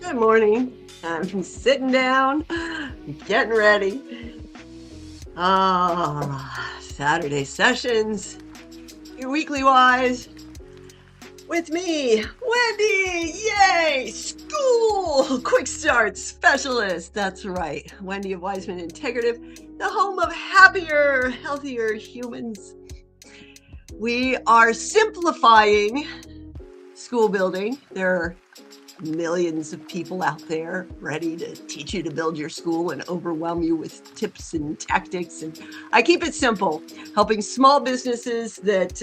Good morning. I'm sitting down, getting ready. Saturday sessions, your weekly wise with me, Wendy. Yay! School quick start specialist. That's right. Wendy of Wiseman Integrative, the home of happier, healthier humans. We are simplifying school building. There are millions of people out there ready to teach you to build your school and overwhelm you with tips and tactics. And I keep it simple, helping small businesses that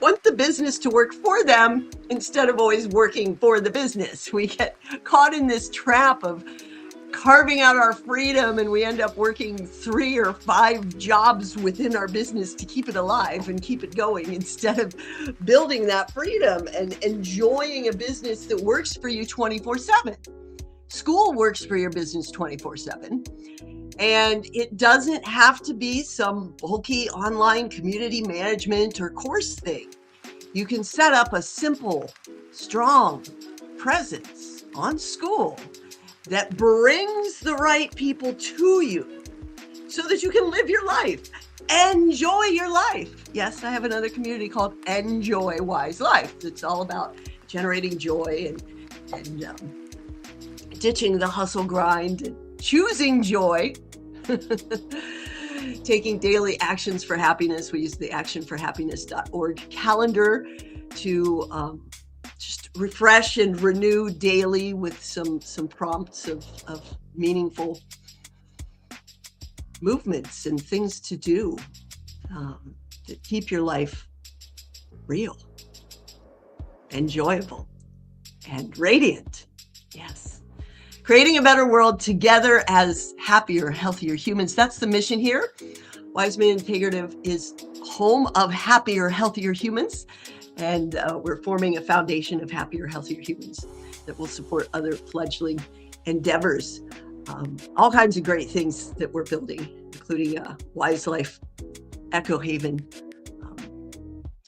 want the business to work for them instead of always working for the business. We get caught in this trap of carving out our freedom, and we end up working 3 or 5 jobs within our business to keep it alive and keep it going, instead of building that freedom and enjoying a business that works for you 24/7. School works for your business 24/7, and it doesn't have to be some bulky online community management or course thing. You can set up a simple, strong presence on Skool that brings the right people to you so that you can live your life, enjoy your life. Yes, I have another community called Enjoy Wise Life that's all about generating joy and ditching the hustle grind and choosing joy. Taking daily actions for happiness. We use the actionforhappiness.org calendar to just refresh and renew daily with some prompts of meaningful movements and things to do that keep your life real, enjoyable, and radiant. Yes. Creating a better world together as happier, healthier humans. That's the mission here. Wiseman Integrative is home of happier, healthier humans. And we're forming a foundation of happier, healthier humans that will support other fledgling endeavors. All kinds of great things that we're building, including a Wise Life Echo Haven,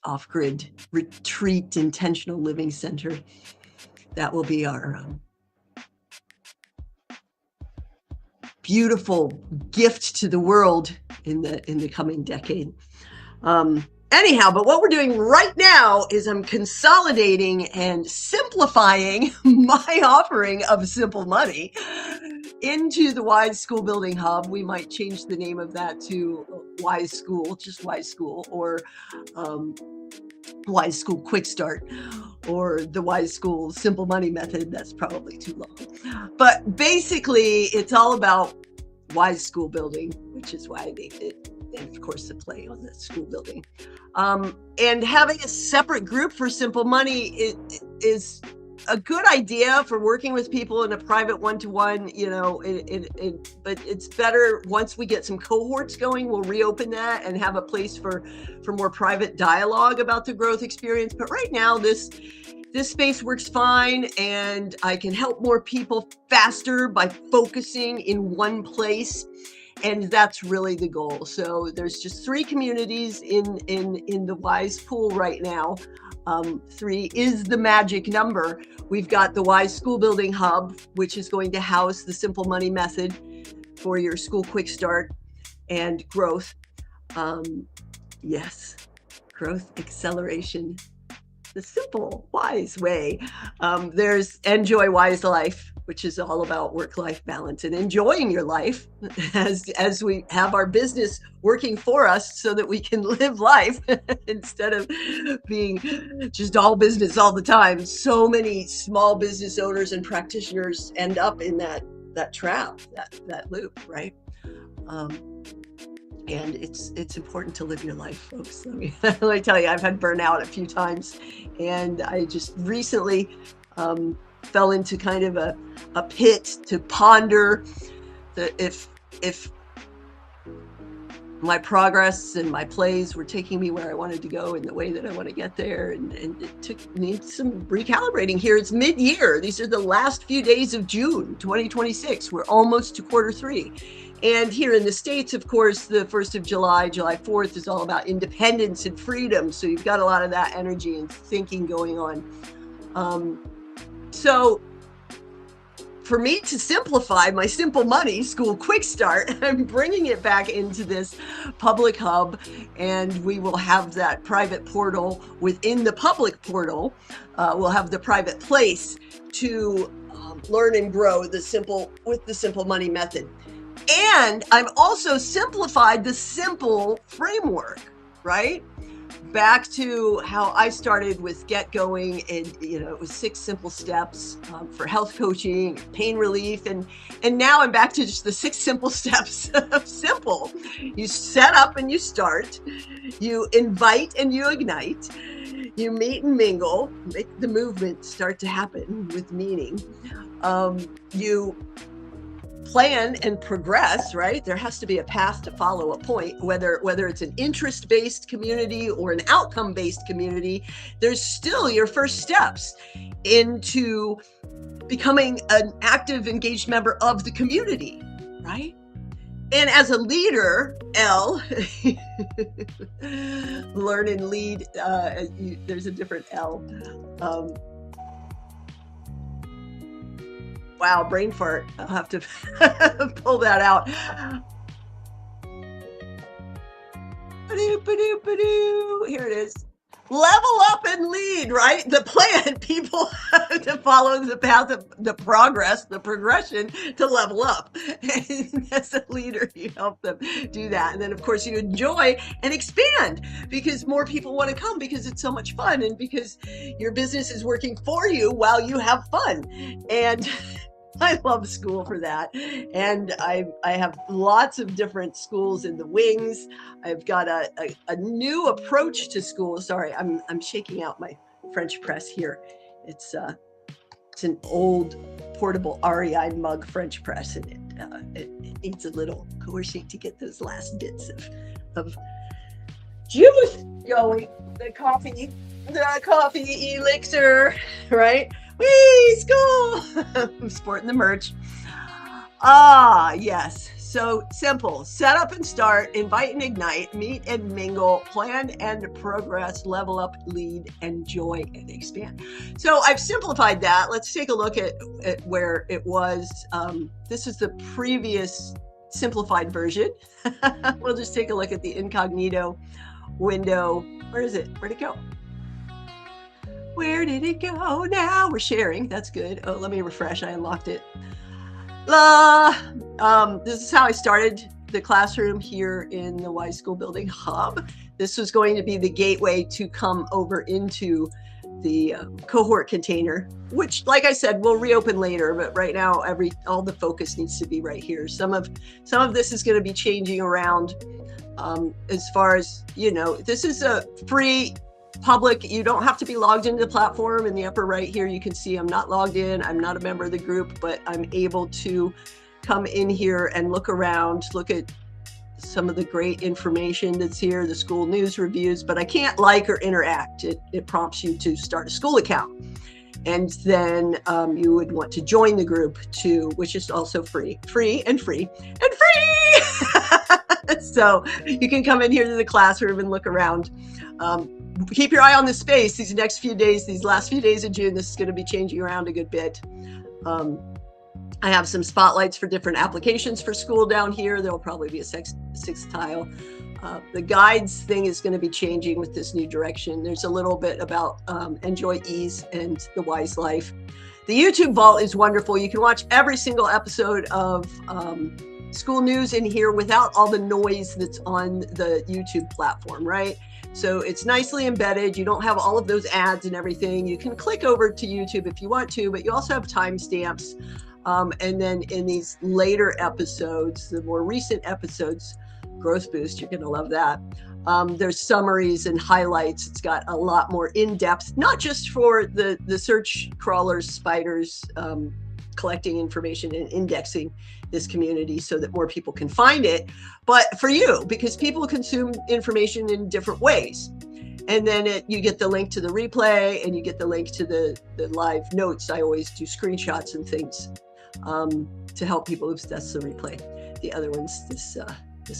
off-grid retreat, intentional living center. That will be our beautiful gift to the world in the coming decade. Anyhow, but what we're doing right now is I'm consolidating and simplifying my offering of simple money into the Wise School Building Hub. We might change the name of that to Wise School, just Wise School, or Wise School Quick Start, or the Wise School Simple Money Method. That's probably too long. But basically, it's all about Wise School Building, which is why I named it. And of course, the play on the school building. And having a separate group for simple money is a good idea for working with people in a private one-to-one, but it's better once we get some cohorts going. We'll reopen that and have a place for more private dialogue about the growth experience. But right now, this space works fine, and I can help more people faster by focusing in one place. And that's really the goal. So there's just 3 communities in the Wise pool right now. 3 is the magic number. We've got the Wise School Building Hub, which is going to house the Simple Money Method for your school quick start and growth. Yes, growth acceleration, the simple, wise way. There's Enjoy Wise Life, which is all about work-life balance and enjoying your life as we have our business working for us so that we can live life instead of being just all business all the time. So many small business owners and practitioners end up in that trap, that loop, right? And it's important to live your life, folks. Let me tell you, I've had burnout a few times, and I just recently fell into kind of a pit to ponder that if my progress and my plays were taking me where I wanted to go in the way that I want to get there, and it took me some recalibrating here. It's mid-year. These are the last few days of June 2026. We're almost to quarter 3. And here in the States, of course, the 1st of July, July 4th is all about independence and freedom. So you've got a lot of that energy and thinking going on. So for me to simplify my simple money school quick start, I'm bringing it back into this public hub, and we will have that private portal within the public portal. We'll have the private place to learn and grow with the simple money method. And I've also simplified the simple framework, right? Back to how I started with Get Going, and it was 6 simple steps for health coaching, pain relief, and now I'm back to just the 6 simple steps of simple. You set up and you start, you invite and you ignite, you meet and mingle, make the movement start to happen with meaning. You plan and progress, right? There has to be a path to follow a point, whether it's an interest-based community or an outcome-based community. There's still your first steps into becoming an active, engaged member of the community, right? And as a leader, L, learn and lead, there's a different L. Wow, brain fart. I'll have to pull that out. Here it is. Level up and lead, right? The plan, people have to follow the path of the progression to level up. And as a leader, you help them do that. And then, of course, you enjoy and expand because more people want to come because it's so much fun and because your business is working for you while you have fun. And I love Skool for that. And I have lots of different schools in the wings. I've got a new approach to Skool. Sorry, I'm shaking out my French press here. It's an old portable REI mug French press, and it needs a little coercing to get those last bits of juice going. The coffee elixir, right? Whee, Skool! I'm sporting the merch. Yes. So simple. Set up and start, invite and ignite, meet and mingle, plan and progress, level up, lead, enjoy, and expand. So I've simplified that. Let's take a look at where it was. This is the previous simplified version. We'll just take a look at the incognito window. Where is it? Where'd it go? Where did it go now? We're sharing. That's good. Oh, let me refresh. I unlocked it. This is how I started the classroom here in the Y School Building Hub. This was going to be the gateway to come over into the cohort container, which, like I said, will reopen later. But right now, all the focus needs to be right here. Some of this is going to be changing around. As far as this is a free. Public, you don't have to be logged into the platform. In the upper right here, you can see I'm not logged in. I'm not a member of the group, but I'm able to come in here and look around, look at some of the great information that's here, the school news reviews, but I can't like or interact. It prompts you to start a Skool account. And then you would want to join the group too, which is also free. So you can come in here to the classroom and look around. Keep your eye on the space these last few days of June. This is going to be changing around a good bit. I have some spotlights for different applications for Skool down here. There'll probably be a sixth tile. The guides thing is going to be changing with this new direction. There's a little bit about Enjoy Ease and the Wise Life. The YouTube vault is wonderful. You can watch every single episode of Skool News in here without all the noise that's on the YouTube platform, right? So it's nicely embedded. You don't have all of those ads and everything. You can click over to YouTube if you want to, but you also have timestamps. And then in these later episodes, the more recent episodes, Growth Boost, you're going to love that. There's summaries and highlights. It's got a lot more in-depth, not just for the search crawlers, spiders, collecting information and indexing this community so that more people can find it, but for you, because people consume information in different ways. And then you get the link to the replay and you get the link to the live notes. I always do screenshots and things to help people. Oops, that's the replay. The other one's this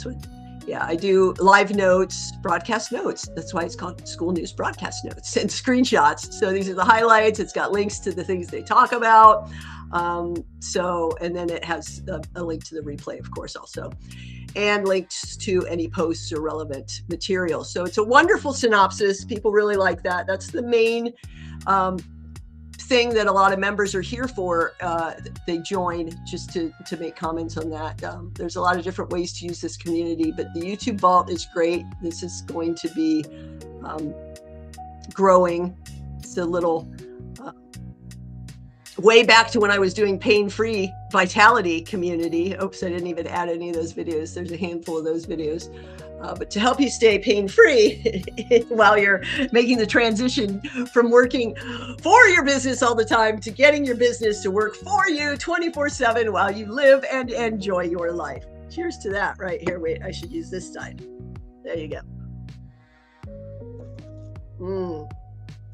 one. Yeah, I do live notes, broadcast notes. That's why it's called School News Broadcast Notes, and screenshots. So these are the highlights. It's got links to the things they talk about. And then it has a link to the replay, of course, also, and links to any posts or relevant material. So it's a wonderful synopsis. People really like that. That's the main thing that a lot of members are here for. They join just to make comments on that. There's a lot of different ways to use this community, but the YouTube Vault is great. This is going to be growing. It's a little way back to when I was doing pain-free vitality community. Oops, I didn't even add any of those videos. There's a handful of those videos. But to help you stay pain-free while you're making the transition from working for your business all the time to getting your business to work for you 24/7 while you live and enjoy your life. Cheers to that right here. Wait, I should use this side. There you go.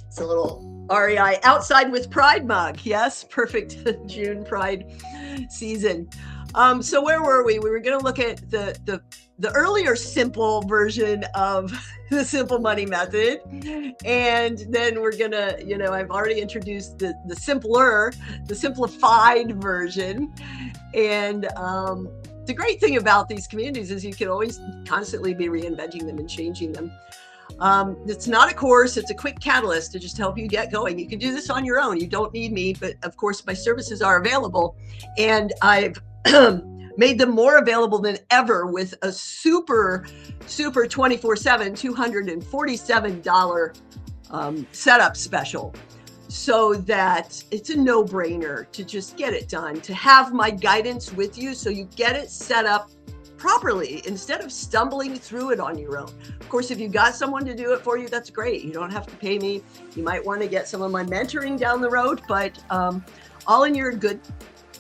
It's a little REI Outside with Pride mug. Yes, perfect June Pride season. So where were we? We were going to look at the earlier simple version of the simple money method. And then we're going to, I've already introduced the simplified version. And the great thing about these communities is you can always constantly be reinventing them and changing them. It's not a course, it's a quick catalyst to just help you get going. You can do this on your own. You don't need me, but of course my services are available, and I've made them more available than ever with a super 24/7 $247 setup special, so that it's a no-brainer to just get it done, to have my guidance with you so you get it set up properly instead of stumbling through it on your own. Of course, if you've got someone to do it for you, that's great. You don't have to pay me. You might want to get some of my mentoring down the road, but all in your good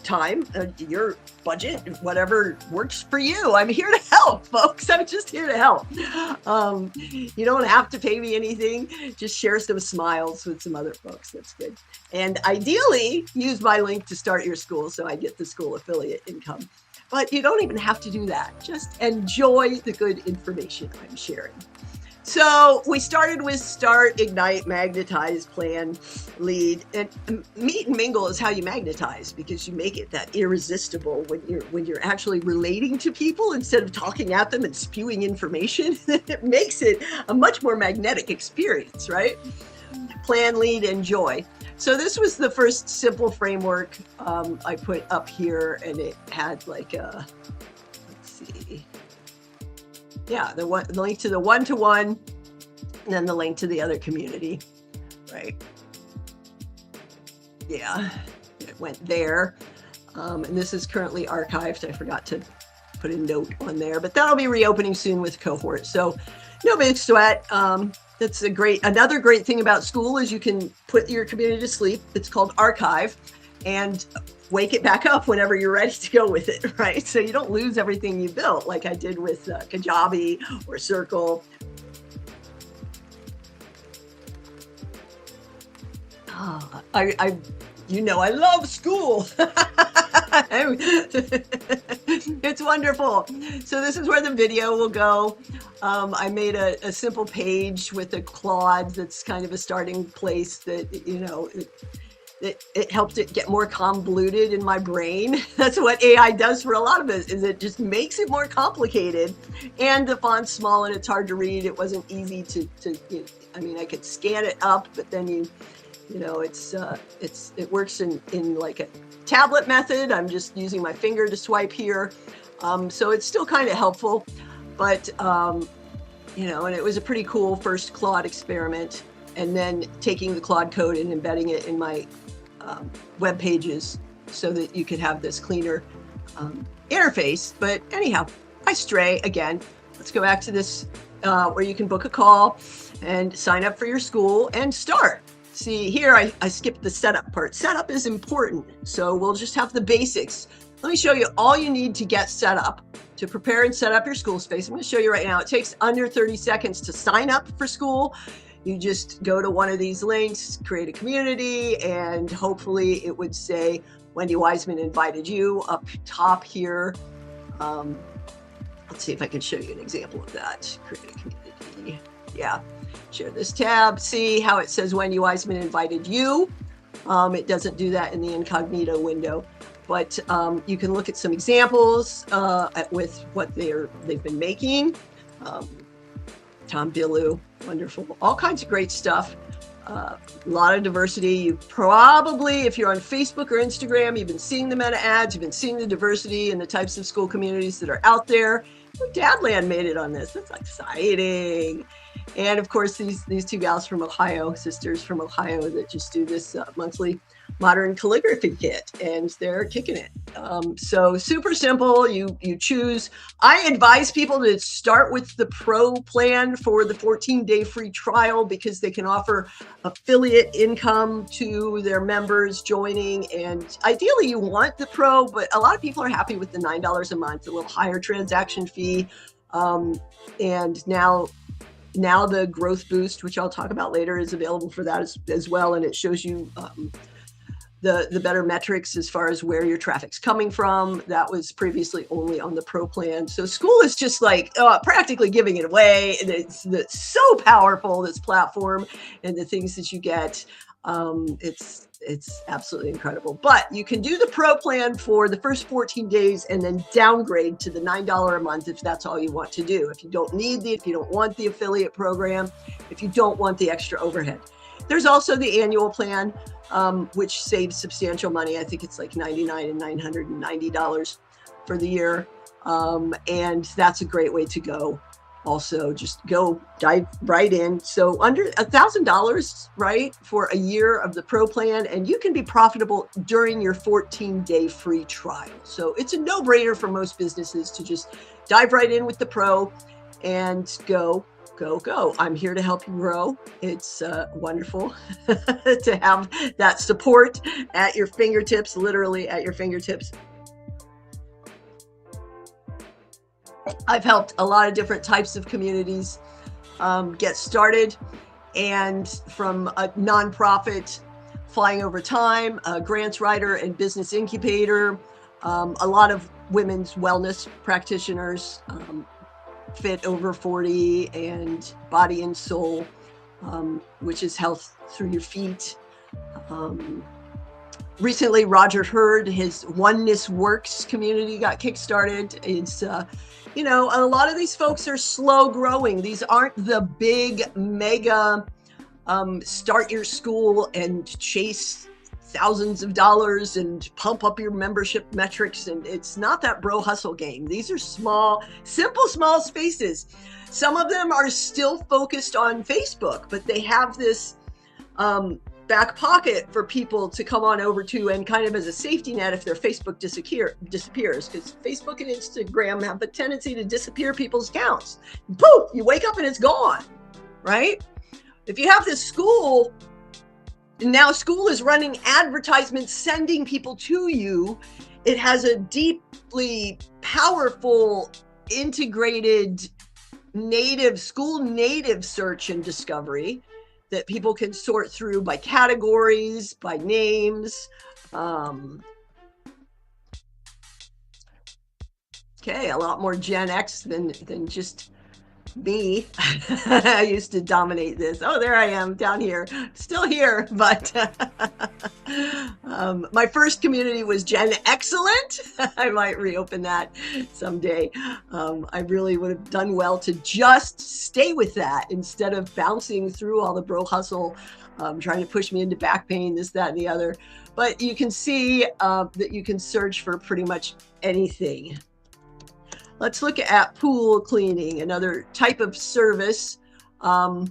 time, your budget, whatever works for you. I'm here to help, folks. I'm just here to help. You don't have to pay me anything. Just share some smiles with some other folks. That's good. And ideally, use my link to start your school so I get the school affiliate income. But you don't even have to do that. Just enjoy the good information I'm sharing. So we started with start, ignite, magnetize, plan, lead, and meet and mingle is how you magnetize, because you make it that irresistible when you're actually relating to people instead of talking at them and spewing information. It makes it a much more magnetic experience, right? Plan, lead, enjoy. So this was the first simple framework I put up here, and it had like a, let's see. Yeah, the link to the one-to-one, and then the link to the other community, right? Yeah, it went there. And this is currently archived. I forgot to put a note on there, but that'll be reopening soon with cohort. So no big sweat. That's another great thing about Skool is you can put your community to sleep. It's called archive, and wake it back up whenever you're ready to go with it, right? So you don't lose everything you built, like I did with Kajabi or Circle. I love Skool. It's wonderful. So this is where the video will go. I made a simple page with a Claude that's kind of a starting place that, it helped it get more convoluted in my brain. That's what AI does for a lot of us, is it just makes it more complicated. And the font's small and it's hard to read. It wasn't easy I could scan it up, but then it works in like a tablet method. I'm just using my finger to swipe here. So it's still kind of helpful, but, and it was a pretty cool first Claude experiment, and then taking the Claude code and embedding it in my web pages so that you could have this cleaner interface. But anyhow, I stray again. Let's go back to this where you can book a call and sign up for your school and start. See, here I skipped the setup part. Setup is important, so we'll just have the basics. Let me show you all you need to get set up, to prepare and set up your school space. I'm going to show you right now. It takes under 30 seconds to sign up for Skool. You just go to one of these links, create a community, and hopefully it would say Wendy Wiseman invited you up top here. let's see if I can show you an example of that. Create a community. Yeah, share this tab. See how it says Wendy Wiseman invited you. It doesn't do that in the incognito window, but you can look at some examples with what they've been making. Tom Billu, wonderful, all kinds of great stuff. A lot of diversity. You probably, if you're on Facebook or Instagram, you've been seeing the meta ads, you've been seeing the diversity and the types of school communities that are out there. Oh, Dadland made it on this. That's exciting. And of course, these two gals from Ohio, sisters from Ohio, that just do this monthly modern calligraphy kit, and they're kicking it. So super simple. You choose. I advise people to start with the pro plan for the 14-day free trial, because they can offer affiliate income to their members joining. And ideally, you want the pro, but a lot of people are happy with the $9 a month, a little higher transaction fee. And now the growth boost, which I'll talk about later, is available for that as well. And it shows you the better metrics as far as where your traffic's coming from. That was previously only on the pro plan. So Skool is just like practically giving it away. And it's so powerful, this platform, and the things that you get. It's absolutely incredible. But you can do the pro plan for the first 14 days and then downgrade to the $9 a month if that's all you want to do. If you don't need if you don't want the affiliate program, if you don't want the extra overhead. There's also the annual plan, which saves substantial money. I think it's like $99 and $990 for the year. And that's a great way to go. Also, just dive right in. So under $1,000, right, for a year of the pro plan, and you can be profitable during your 14-day free trial. So it's a no-brainer for most businesses to just dive right in with the pro and go. I'm here to help you grow. It's wonderful to have that support at your fingertips, literally at your fingertips. I've helped a lot of different types of communities get started, and from a nonprofit, Flying Over Time, a grants writer and business incubator, a lot of women's wellness practitioners, Fit Over 40 and Body and Soul, which is health through your feet. Recently, Roger Hurd, his Oneness Works community got kickstarted. It's a lot of these folks are slow growing. These aren't the big mega start your school and chase thousands of dollars and pump up your membership metrics. And it's not that bro hustle game. These are small spaces. Some of them are still focused on Facebook, but they have this back pocket for people to come on over to, and kind of as a safety net if their Facebook disappears, because Facebook and Instagram have a tendency to disappear people's accounts. Poof, you wake up and it's gone, right? If you have this Skool, now Skool is running advertisements, sending people to you. It has a deeply powerful, integrated Skool native search and discovery that people can sort through by categories, by names. Okay, a lot more Gen X than just me. I used to dominate this. Oh, there I am down here, still here, but my first community was Gen Excellent. I might reopen that someday. I really would have done well to just stay with that instead of bouncing through all the bro hustle, trying to push me into back pain, this, that, and the other. But you can see that you can search for pretty much anything. Let's look at pool cleaning, another type of service. Well,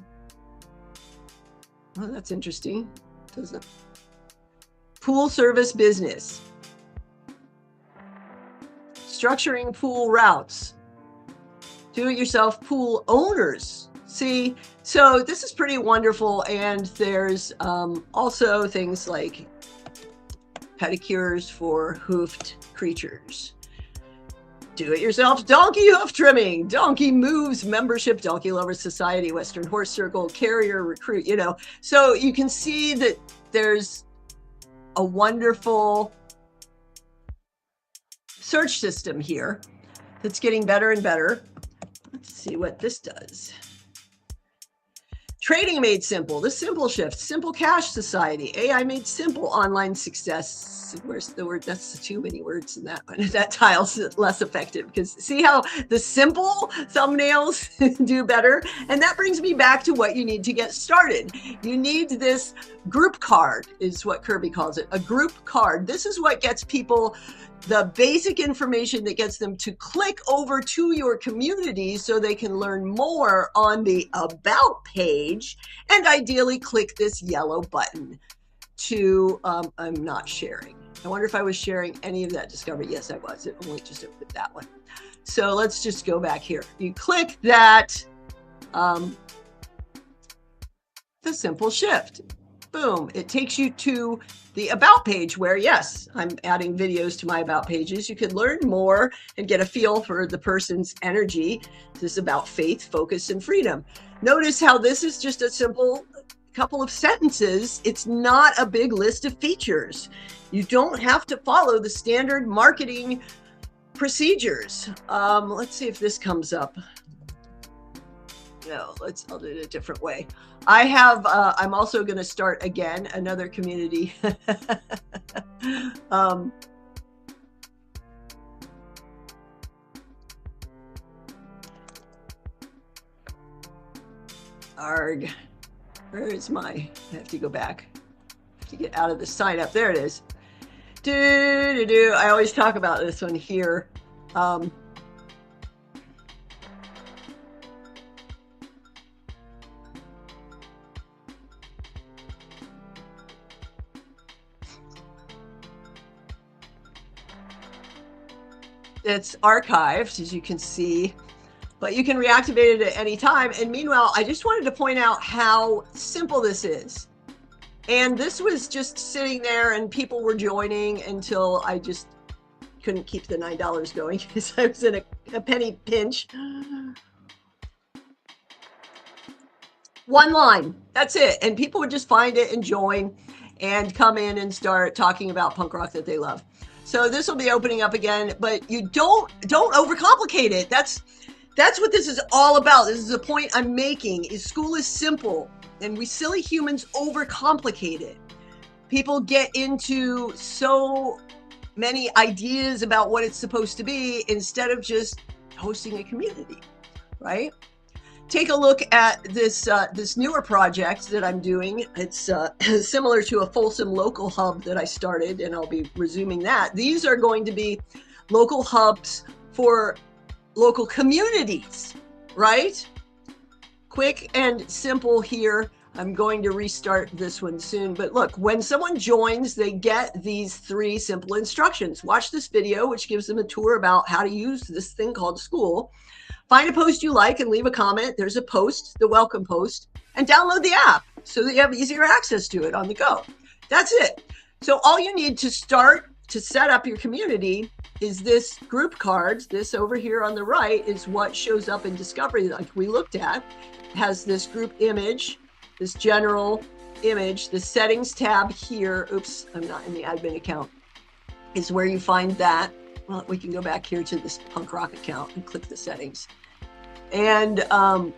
that's interesting, doesn't it? Pool service business. Structuring pool routes. Do-it-yourself pool owners. See, so this is pretty wonderful. And there's also things like pedicures for hoofed creatures. Do-it-yourself donkey hoof trimming, Donkey Moves membership, Donkey Lovers Society, Western Horse Circle, Carrier Recruit, So you can see that there's a wonderful search system here. that's getting better and better. Let's see what this does. Trading made simple. The Simple Shift. Simple Cash Society. AI made simple online success. Where's the word? That's too many words in that one. That tile's less effective because see how the simple thumbnails do better? And that brings me back to what you need to get started. You need this group card, is what Kirby calls it. A group card. This is what gets people the basic information that gets them to click over to your community so they can learn more on the About page, and ideally click this yellow button to, I'm not sharing. I wonder if I was sharing any of that discovery. Yes, I was. It only just opened that one. So let's just go back here. You click that, the Simple Shift. Boom, it takes you to the About page where, yes, I'm adding videos to my About pages. You can learn more and get a feel for the person's energy. This is about faith, focus, and freedom. Notice how this is just a simple couple of sentences. It's not a big list of features. You don't have to follow the standard marketing procedures. Let's see if this comes up. No, I'll do it a different way. I have, I'm also going to start again, another community. Arg, where is my, I have to go back to get out of the sign up. There it is. I always talk about this one here. It's archived, as you can see, but you can reactivate it at any time. And meanwhile, I just wanted to point out how simple this is. And this was just sitting there and people were joining until I just couldn't keep the $9 going because I was in a penny pinch. One line, that's it. And people would just find it and join and come in and start talking about punk rock that they love. So this will be opening up again, but you don't overcomplicate it. That's what this is all about. This is the point I'm making, is school is simple and we silly humans overcomplicate it. People get into so many ideas about what it's supposed to be instead of just hosting a community, right? Take a look at this this newer project that I'm doing. It's similar to a Folsom local hub that I started, and I'll be resuming that. These are going to be local hubs for local communities, right? Quick and simple here. I'm going to restart this one soon, but look, when someone joins, they get these 3 simple instructions. Watch this video, which gives them a tour about how to use this thing called Skool. Find a post you like and leave a comment. There's a post, the welcome post, and download the app so that you have easier access to it on the go. That's it. So all you need to start to set up your community is this group cards. This over here on the right is what shows up in Discovery, like we looked at. It has this group image, this general image, the settings tab here. Oops, I'm not in the admin account. Is where you find that. Well, we can go back here to this punk rock account and click the settings. And, oh,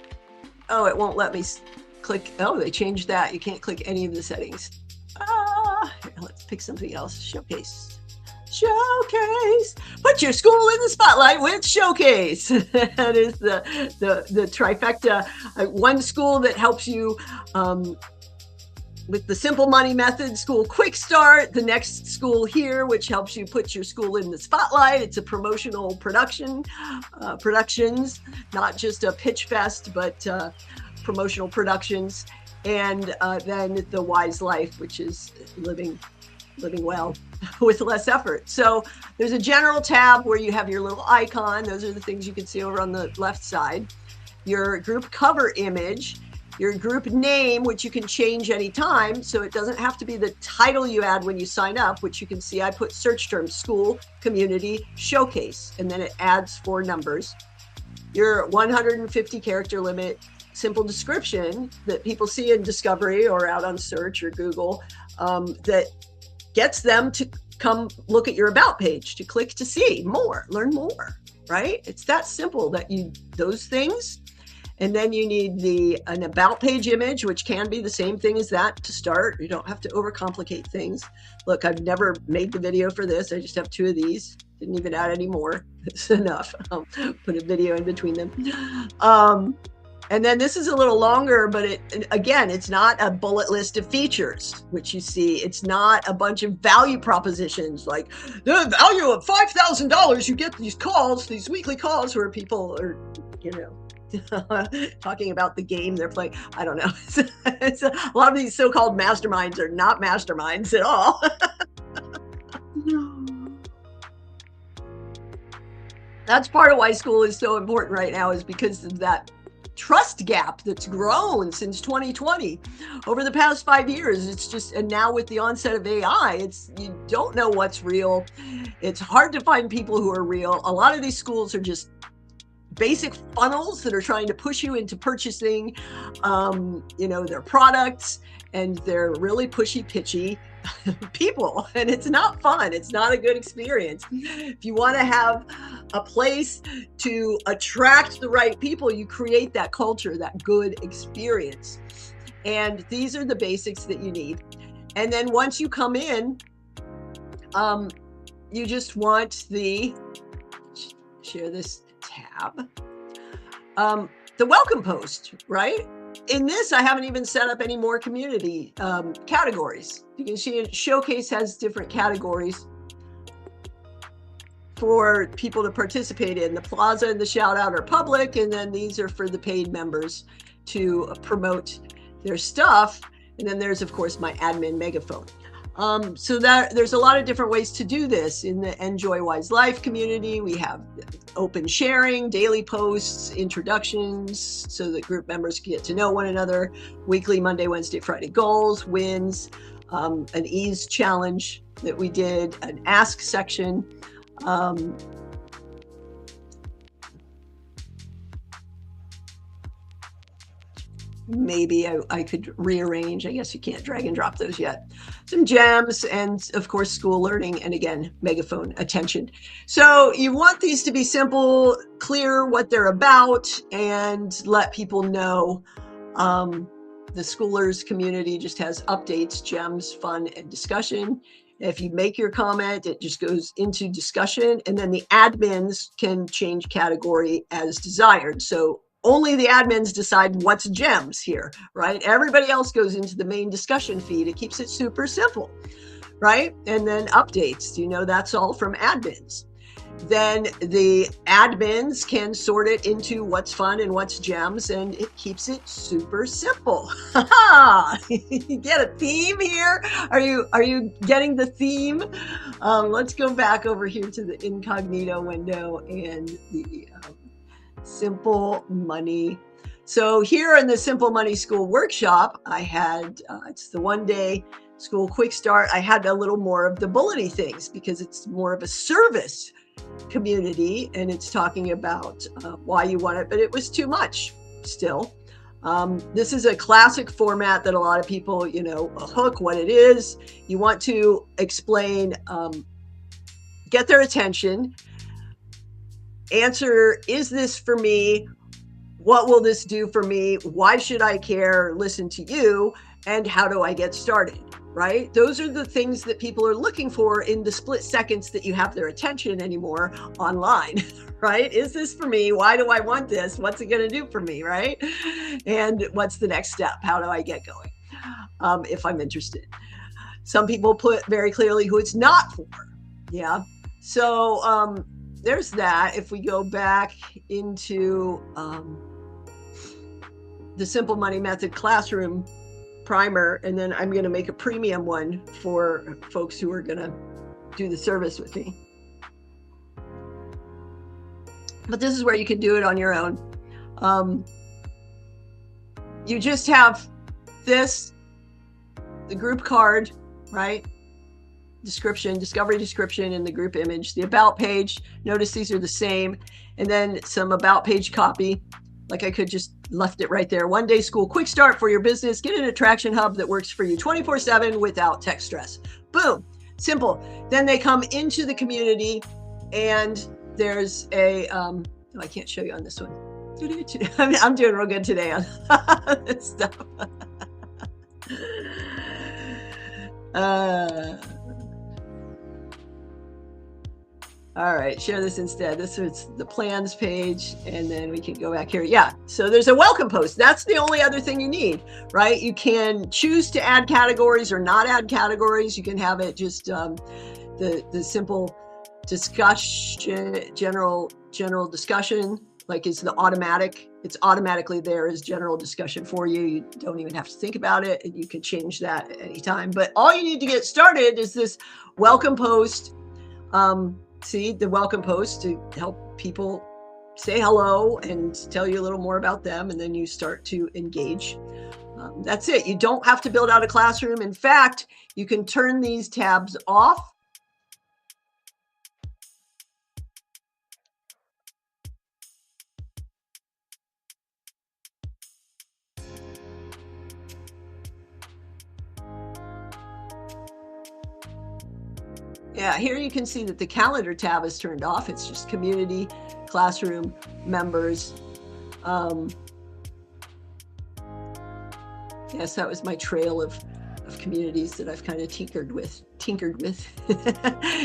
it won't let me click. Oh, they changed that. You can't click any of the settings. Let's pick something else. Showcase. Showcase. Put your school in the spotlight with Showcase. That is the trifecta. One school that helps you with the simple money method, Skool Quick Start. The next school here, which helps you put your school in the spotlight. It's a promotional productions, not just a pitch fest, but promotional productions. And then the Wise Life, which is living well with less effort. So there's a general tab where you have your little icon. Those are the things you can see over on the left side. Your group cover image, your group name, which you can change anytime, so it doesn't have to be the title you add when you sign up, which you can see I put search terms, school, community, showcase, and then it adds 4 numbers. Your 150 character limit, simple description that people see in Discovery or out on search or Google that gets them to come look at your About page, to click to see more, learn more. right? It's that simple that those things. And then you need an about page image, which can be the same thing as that to start. You don't have to overcomplicate things. Look, I've never made the video for this. I just have 2 of these. Didn't even add any more. It's enough. Put a video in between them. And then this is a little longer, but again, it's not a bullet list of features, which you see. It's not a bunch of value propositions like the value of $5,000. You get these calls, these weekly calls where people are, talking about the game they're playing. I don't know. It's a lot of these so-called masterminds are not masterminds at all. That's part of why Skool is so important right now, is because of that trust gap that's grown since 2020. Over the past 5 years, it's just, and now with the onset of AI, you don't know what's real. It's hard to find people who are real. A lot of these schools are just basic funnels that are trying to push you into purchasing, their products, and they're really pushy, pitchy people, and it's not fun. It's not a good experience. If you want to have a place to attract the right people, you create that culture, that good experience. And these are the basics that you need. And then once you come in, you just want share this tab, the welcome post, right? In this, I haven't even set up any more community categories. You can see Showcase has different categories for people to participate in. The plaza and the shout out are public, and then these are for the paid members to promote their stuff. And then there's, of course, my admin megaphone. So that there's a lot of different ways to do this. In the Enjoy Wise Life community, we have open sharing, daily posts, introductions, so that group members can get to know one another, weekly Monday, Wednesday, Friday goals, wins, an ease challenge that we did, an ask section. Maybe I could rearrange. I guess you can't drag and drop those yet. Some gems, and of course, Skool learning, and again, megaphone attention. So you want these to be simple, clear what they're about, and let people know. The Skoolers community just has updates, gems, fun, and discussion. If you make your comment, it just goes into discussion, and then the admins can change category as desired. So only the admins decide what's gems here, right? Everybody else goes into the main discussion feed. It keeps it super simple, right? And then updates, that's all from admins. Then the admins can sort it into what's fun and what's gems, and it keeps it super simple. You get a theme here? Are you getting the theme? Let's go back over here to the incognito window and the Simple Money. So here in the Simple Money Skool workshop, I had, it's the 1-day Skool quick start. I had a little more of the bullety things because it's more of a service community, and it's talking about why you want it, but it was too much still. This is a classic format that a lot of people, a hook, what it is. You want to explain, get their attention, answer, is this for me? What will this do for me? Why should I care? Listen to you. And how do I get started? Right? Those are the things that people are looking for in the split seconds that you have their attention anymore online, right? Is this for me? Why do I want this? What's it going to do for me? Right? And what's the next step? How do I get going? If I'm interested. Some people put very clearly who it's not for. Yeah. So, there's that. If we go back into the Simple Money Method classroom primer, and then I'm going to make a premium one for folks who are going to do the service with me. But this is where you can do it on your own. You just have this, the group card, right? Description, discovery description, and the group image, the about page. Notice these are the same, and then some about page copy. Like I could just left it right there. 1-day Skool quick start for your business. Get an attraction hub that works for you 24/7 without tech stress. Boom, simple. Then they come into the community, and there's a, oh, I can't show you on this one. I'm doing real good today on this stuff. All right, share this instead. This is the plans page, and then we can go back here. Yeah, so there's a welcome post. That's the only other thing you need, right? You can choose to add categories or not add categories. You can have it just the simple discussion, general discussion, like it's the automatic. It's automatically there as general discussion for you. You don't even have to think about it, and you can change that at any time. But all you need to get started is this welcome post. See the welcome post to help people say hello and tell you a little more about them, and then you start to engage. That's it. You don't have to build out a classroom. In fact, you can turn these tabs off. Yeah, here you can see that the calendar tab is turned off. It's just community, classroom, members. Yes, that was my trail of communities that I've kind of tinkered with. You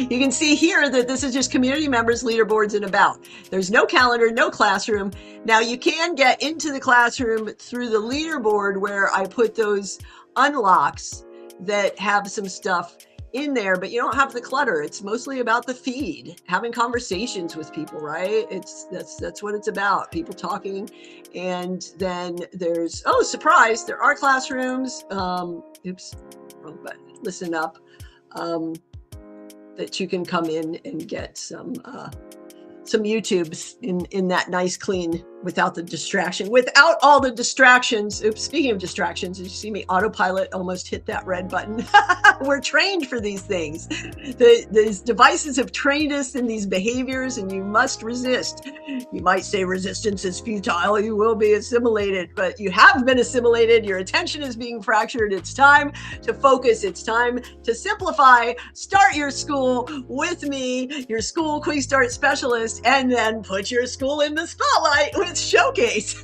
can see here that this is just community members, leaderboards, and about. There's no calendar, no classroom. Now you can get into the classroom through the leaderboard where I put those unlocks that have some stuff in there, but you don't have the clutter. It's mostly about the feed, having conversations with people, right? That's what it's about, people talking. And then there's, oh, surprise, there are classrooms. Oops, wrong button. Listen up. That you can come in and get some YouTubes in that nice clean, without the distraction, without all the distractions. Oops, speaking of distractions, did you see me autopilot almost hit that red button? We're trained for these things. These devices have trained us in these behaviors, and you must resist. You might say resistance is futile. You will be assimilated, but you have been assimilated. Your attention is being fractured. It's time to focus. It's time to simplify. Start your school with me, your school quick start specialist, and then put your school in the spotlight with Showcase.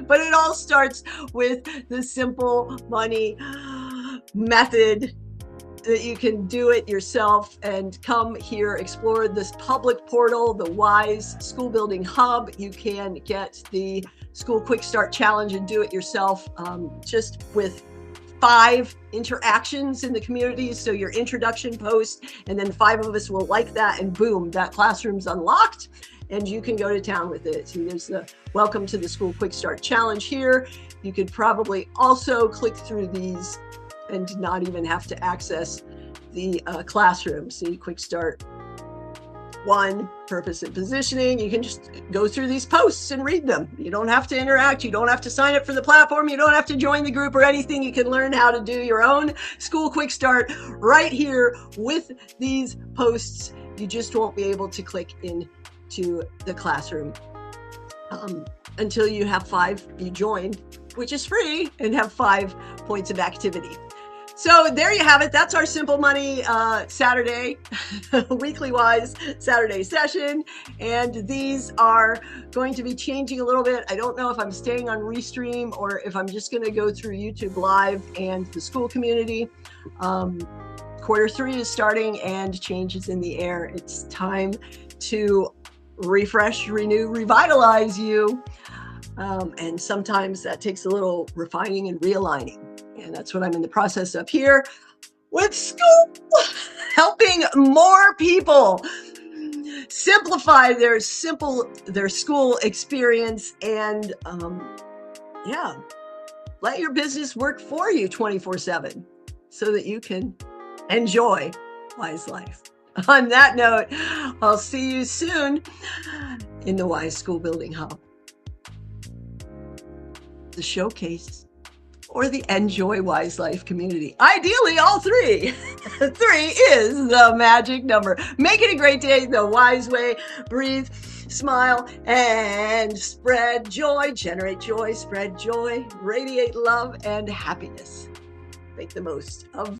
But it all starts with the simple money method that you can do it yourself and come here, explore this public portal, the Wise School Building Hub. You can get the School Quick Start Challenge and do it yourself just with 5 interactions in the community. So your introduction post, and then 5 of us will like that, and boom, that classroom's unlocked and you can go to town with it. See, there's the welcome to the School Quick Start Challenge here. You could probably also click through these and not even have to access the classroom. See, Quick Start 1, purpose and positioning. You can just go through these posts and read them. You don't have to interact. You don't have to sign up for the platform. You don't have to join the group or anything. You can learn how to do your own School Quick Start right here with these posts. You just won't be able to click into the classroom until you have 5, you joined, which is free, and have 5 points of activity. So there you have it. That's our Simple Money Saturday, weekly wise Saturday session. And these are going to be changing a little bit. I don't know if I'm staying on Restream or if I'm just going to go through YouTube Live and the school community. Q3 is starting and change is in the air. It's time to refresh, renew, revitalize you. And sometimes that takes a little refining and realigning. And that's what I'm in the process of here with Skool, helping more people simplify their school experience and yeah, let your business work for you 24/7 so that you can enjoy Wise Life. On that note, I'll see you soon in the Wise School Building Hub, the Showcase, or the Enjoy Wise Life community. Ideally, all 3. 3 is the magic number. Make it a great day the Wise way. Breathe, smile, and spread joy. Generate joy, spread joy, radiate love and happiness. Make the most of